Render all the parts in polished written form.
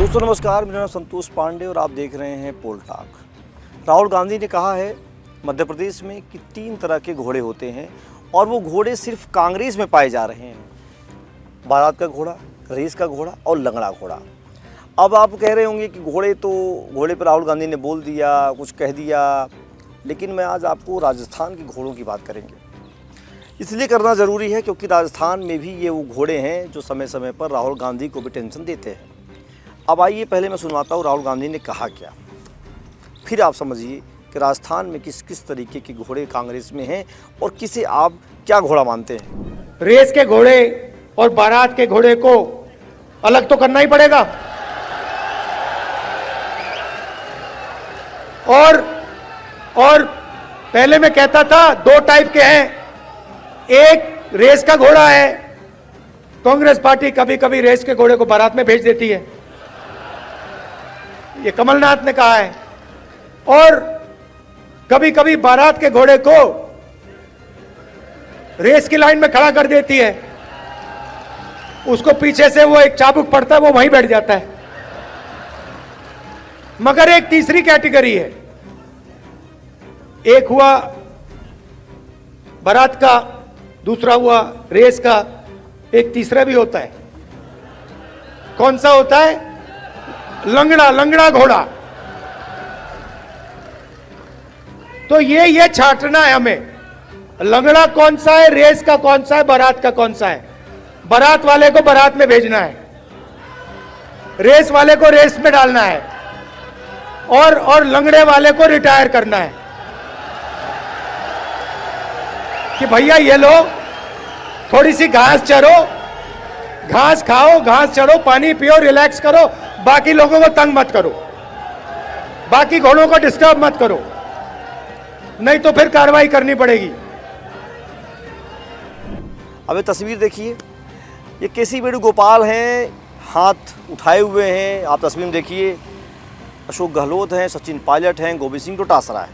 दोस्तों नमस्कार, मेरा नाम संतोष पांडे और आप देख रहे हैं पोल टॉक। राहुल गांधी ने कहा है मध्य प्रदेश में कि 3 तरह के घोड़े होते हैं और वो घोड़े सिर्फ कांग्रेस में पाए जा रहे हैं। बारात का घोड़ा, रेस का घोड़ा और लंगड़ा घोड़ा। अब आप कह रहे होंगे कि घोड़े पर राहुल गांधी ने बोल दिया, कुछ कह दिया, लेकिन मैं आज आपको राजस्थान के घोड़ों की बात करेंगे। इसलिए करना ज़रूरी है क्योंकि राजस्थान में भी ये वो घोड़े हैं जो समय समय पर राहुल गांधी को भी टेंशन देते हैं। अब आइए पहले मैं सुनवाता हूँ राहुल गांधी ने कहा क्या, फिर आप समझिए कि राजस्थान में किस किस तरीके के घोड़े कांग्रेस में हैं और किसे आप क्या घोड़ा मानते हैं। रेस के घोड़े और बारात के घोड़े को अलग तो करना ही पड़ेगा। और पहले मैं कहता था 2 टाइप के हैं। एक रेस का घोड़ा है, कांग्रेस पार्टी कभी कभी रेस के घोड़े को बारात में भेज देती है, ये कमलनाथ ने कहा है। और कभी कभी बारात के घोड़े को रेस की लाइन में खड़ा कर देती है, उसको पीछे से वो एक चाबुक पड़ता है, वो वहीं बैठ जाता है। मगर एक तीसरी कैटेगरी है, एक हुआ बारात का, दूसरा हुआ रेस का, एक तीसरा भी होता है। कौन सा होता है? लंगड़ा घोड़ा। तो ये छांटना है हमें, लंगड़ा कौन सा है, रेस का कौन सा है, बारात का कौन सा है। बारात वाले को बारात में भेजना है, रेस वाले को रेस में डालना है और लंगड़े वाले को रिटायर करना है कि भैया ये लो, थोड़ी सी घास चरो, घास खाओ, घास चढ़ो, पानी पियो, रिलैक्स करो, बाकी लोगों को तंग मत करो, बाकी घोड़ों को डिस्टर्ब मत करो, नहीं तो फिर कार्रवाई करनी पड़ेगी। अब ये तस्वीर देखिए, ये केसी वेणुगोपाल हैं, हाथ उठाए हुए हैं। आप तस्वीर में देखिए, अशोक गहलोत हैं, सचिन पायलट हैं, गोविंद सिंह डोटासरा है।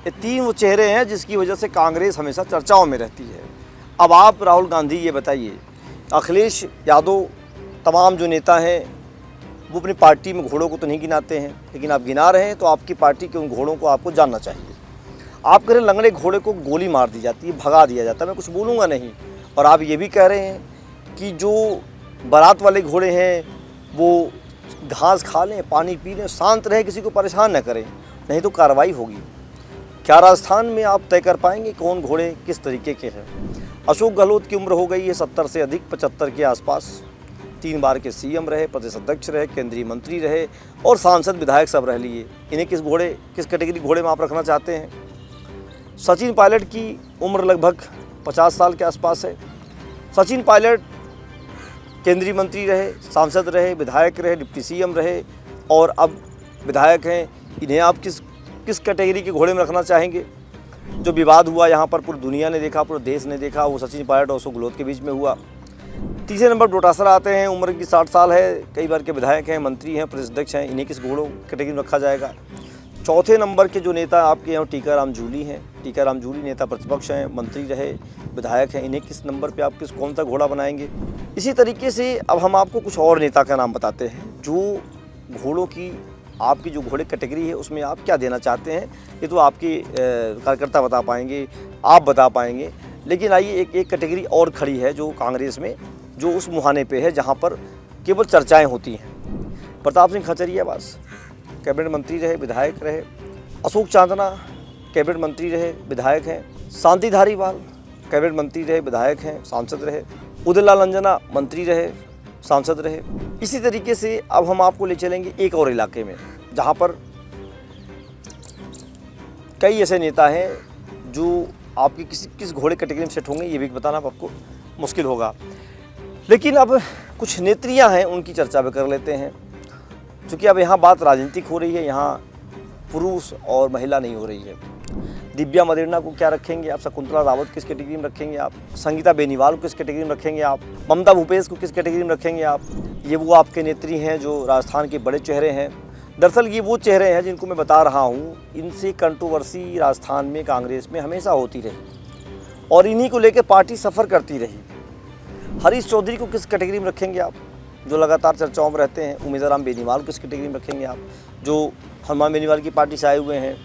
ये 3 वो चेहरे हैं जिसकी वजह से कांग्रेस हमेशा चर्चाओं में रहती है। अब आप राहुल गांधी ये बताइए, अखिलेश यादव, तमाम जो नेता हैं वो अपनी पार्टी में घोड़ों को तो नहीं गिनाते हैं, लेकिन आप गिना रहे हैं तो आपकी पार्टी के उन घोड़ों को आपको जानना चाहिए। आप कह रहे लंगड़े घोड़े को गोली मार दी जाती है, भगा दिया जाता है, मैं कुछ बोलूँगा नहीं। और आप ये भी कह रहे हैं कि जो बारात वाले घोड़े हैं वो घास खा लें, पानी पी लें, शांत रहे, किसी को परेशान न करें, नहीं तो कार्रवाई होगी। क्या राजस्थान में आप तय कर पाएंगे कौन घोड़े किस तरीके के हैं? अशोक गहलोत की उम्र हो गई है 70 से अधिक, 75 के आसपास। 3 बार के सीएम रहे, प्रदेश अध्यक्ष रहे, केंद्रीय मंत्री रहे और सांसद विधायक सब रह लिए। इन्हें किस कैटेगरी घोड़े में आप रखना चाहते हैं? सचिन पायलट की उम्र लगभग 50 साल के आसपास है। सचिन पायलट केंद्रीय मंत्री रहे, सांसद रहे, विधायक रहे, डिप्टी सीएम रहे और अब विधायक हैं। इन्हें आप किस कैटेगरी के घोड़े में रखना चाहेंगे? जो विवाद हुआ यहाँ पर पूरी दुनिया ने देखा, पूरे देश ने देखा, वो सचिन पायलट और अशोक गहलोत के बीच में हुआ। तीसरे नंबर डोटासरा आते हैं, उम्र की 60 साल है, कई बार के विधायक हैं, मंत्री हैं, प्रदेश अध्यक्ष हैं। इन्हें किस घोड़ों कैटेगरी में रखा जाएगा? चौथे नंबर के जो नेता आपके यहाँ टीकाराम जूली हैं, टीकाराम जूली नेता प्रतिपक्ष हैं, मंत्री रहे, विधायक हैं। इन्हें किस नंबर पे आप कौन सा घोड़ा बनाएंगे? इसी तरीके से अब हम आपको कुछ और नेता का नाम बताते हैं जो घोड़ों की आपकी जो घोड़े कैटेगरी है उसमें आप क्या देना चाहते हैं। ये तो आपके कार्यकर्ता बता पाएंगे, आप बता पाएंगे। लेकिन आइए एक कैटेगरी और खड़ी है जो कांग्रेस में, जो उस मुहाने पे है जहाँ पर केवल चर्चाएं होती हैं। प्रताप सिंह खचरियावास कैबिनेट मंत्री रहे, विधायक रहे। अशोक चांदना कैबिनेट मंत्री रहे, विधायक हैं। शांति धारीवाल कैबिनेट मंत्री रहे, विधायक हैं, सांसद रहे। उदयलाल अंजना मंत्री रहे, सांसद रहे। इसी तरीके से अब हम आपको ले चलेंगे एक और इलाके में जहाँ पर कई ऐसे नेता हैं जो आपके किस घोड़े कैटेगरी में सेट होंगे ये भी बताना आपको मुश्किल होगा। लेकिन अब कुछ नेत्रियां हैं, उनकी चर्चा भी कर लेते हैं। क्योंकि अब यहाँ बात राजनीतिक हो रही है, यहाँ पुरुष और महिला नहीं हो रही है। दिव्या मदेरणा को क्या रखेंगे आप? शकुंतला रावत किस कैटेगरी में रखेंगे आप? संगीता बेनीवाल को किस कैटेगरी में रखेंगे आप? ममता भूपेश को किस कैटेगरी में रखेंगे आप? ये वो आपके नेत्री हैं जो राजस्थान के बड़े चेहरे हैं। दरअसल ये वो चेहरे हैं जिनको मैं बता रहा हूँ, इनसे कंट्रोवर्सी राजस्थान में कांग्रेस में हमेशा होती रही और इन्हीं को लेकर पार्टी सफ़र करती रही। हरीश चौधरी को किस कैटेगरी में रखेंगे आप? जो लगातार चर्चाओं में रहते हैं। उम्मीदवार राम बेनीवाल किस कैटेगरी में रखेंगे आप, जो हनुमान बेनीवाल की पार्टी से आए हुए हैं।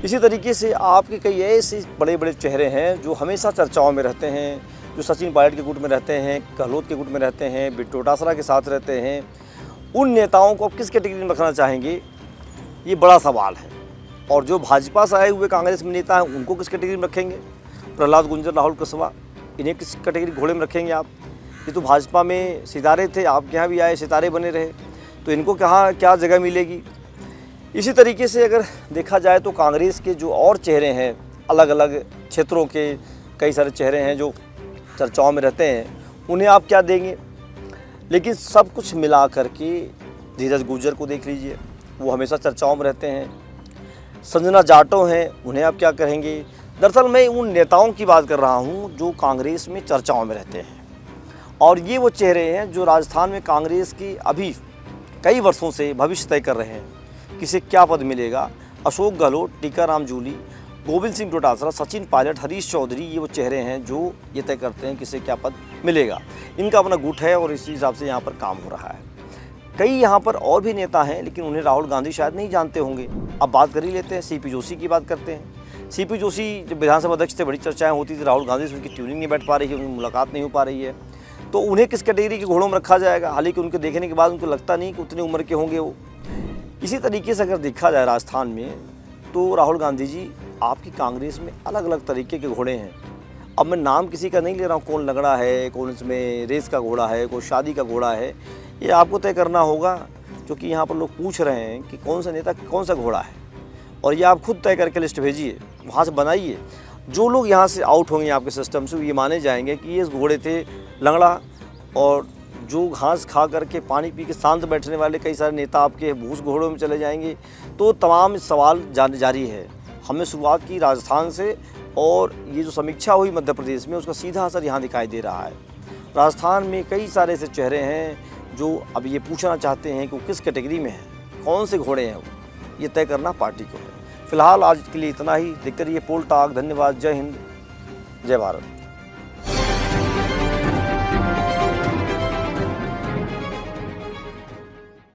इसी तरीके से आपके कई ऐसे बड़े बड़े चेहरे हैं जो हमेशा चर्चाओं में रहते हैं, जो सचिन पायलट के गुट में रहते हैं, गहलोत के गुट में रहते हैं, बिट्टू डोटासरा के साथ रहते हैं। उन नेताओं को आप किस कैटेगरी में रखना चाहेंगे, ये बड़ा सवाल है। और जो भाजपा से आए हुए कांग्रेस में नेता हैं उनको किस कैटेगरी में रखेंगे, प्रहलाद गुंजर, राहुल कुशवाहा, इन्हें किस कैटेगरी घोड़े में रखेंगे आप। ये तो भाजपा में सितारे थे, आपके यहाँ भी आए सितारे बने रहे, तो इनको कहाँ क्या जगह मिलेगी। इसी तरीके से अगर देखा जाए तो कांग्रेस के जो और चेहरे हैं, अलग अलग क्षेत्रों के कई सारे चेहरे हैं जो चर्चाओं में रहते हैं, उन्हें आप क्या देंगे। लेकिन सब कुछ मिला करके धीरज गुर्जर को देख लीजिए, वो हमेशा चर्चाओं में रहते हैं। संजना जाटव हैं, उन्हें आप क्या कहेंगे। दरअसल मैं उन नेताओं की बात कर रहा हूँ जो कांग्रेस में चर्चाओं में रहते हैं, और ये वो चेहरे हैं जो राजस्थान में कांग्रेस की अभी कई वर्षों से भविष्य तय कर रहे हैं, किसे क्या पद मिलेगा। अशोक गहलोत, टीकाराम जूली, गोविंद सिंह डोटासरा, सचिन पायलट, हरीश चौधरी, ये वो चेहरे हैं जो ये तय करते हैं किसे क्या पद मिलेगा। इनका अपना गुट है और इसी हिसाब से यहाँ पर काम हो रहा है। कई यहाँ पर और भी नेता हैं, लेकिन उन्हें राहुल गांधी शायद नहीं जानते होंगे। अब बात कर ही लेते हैं, सीपी जोशी की बात करते हैं। सीपी जोशी जब विधानसभा अध्यक्ष थे बड़ी चर्चाएं होती थी, राहुल गांधी से उनकी ट्यूनिंग नहीं बैठ पा रही है, उनकी मुलाकात नहीं हो पा रही है, तो उन्हें किस कैटेगरी के घोड़ों में रखा जाएगा। हालांकि उनके देखने के बाद उनको लगता नहीं कि उतनी उम्र के होंगे वो। इसी तरीके से अगर देखा जाए राजस्थान में, तो राहुल गांधी जी आपकी कांग्रेस में अलग अलग तरीके के घोड़े हैं। अब मैं नाम किसी का नहीं ले रहा हूँ, कौन लगड़ा है, कौन इसमें रेस का घोड़ा है, कौन शादी का घोड़ा है, ये आपको तय करना होगा। क्योंकि यहाँ पर लोग पूछ रहे हैं कि कौन सा नेता कौन सा घोड़ा है, और ये आप खुद तय करके लिस्ट भेजिए, वहाँ से बनाइए। जो लोग यहाँ से आउट होंगे आपके सिस्टम से, ये माने जाएंगे कि ये इस घोड़े थे लंगड़ा, और जो घास खा करके पानी पी के शांत बैठने वाले कई सारे नेता आपके भूस घोड़ों में चले जाएंगे। तो तमाम सवाल जारी है। हमने शुरुआत की राजस्थान से, और ये जो समीक्षा हुई मध्य प्रदेश में, उसका सीधा असर यहाँ दिखाई दे रहा है। राजस्थान में कई सारे ऐसे चेहरे हैं जो अब ये पूछना चाहते हैं कि वो किस कैटेगरी में है, कौन से घोड़े हैं वो, ये तय करना पार्टी को है। फिलहाल आज के लिए इतना ही। देखते रहिए पोल टॉक। धन्यवाद। जय हिंद, जय भारत।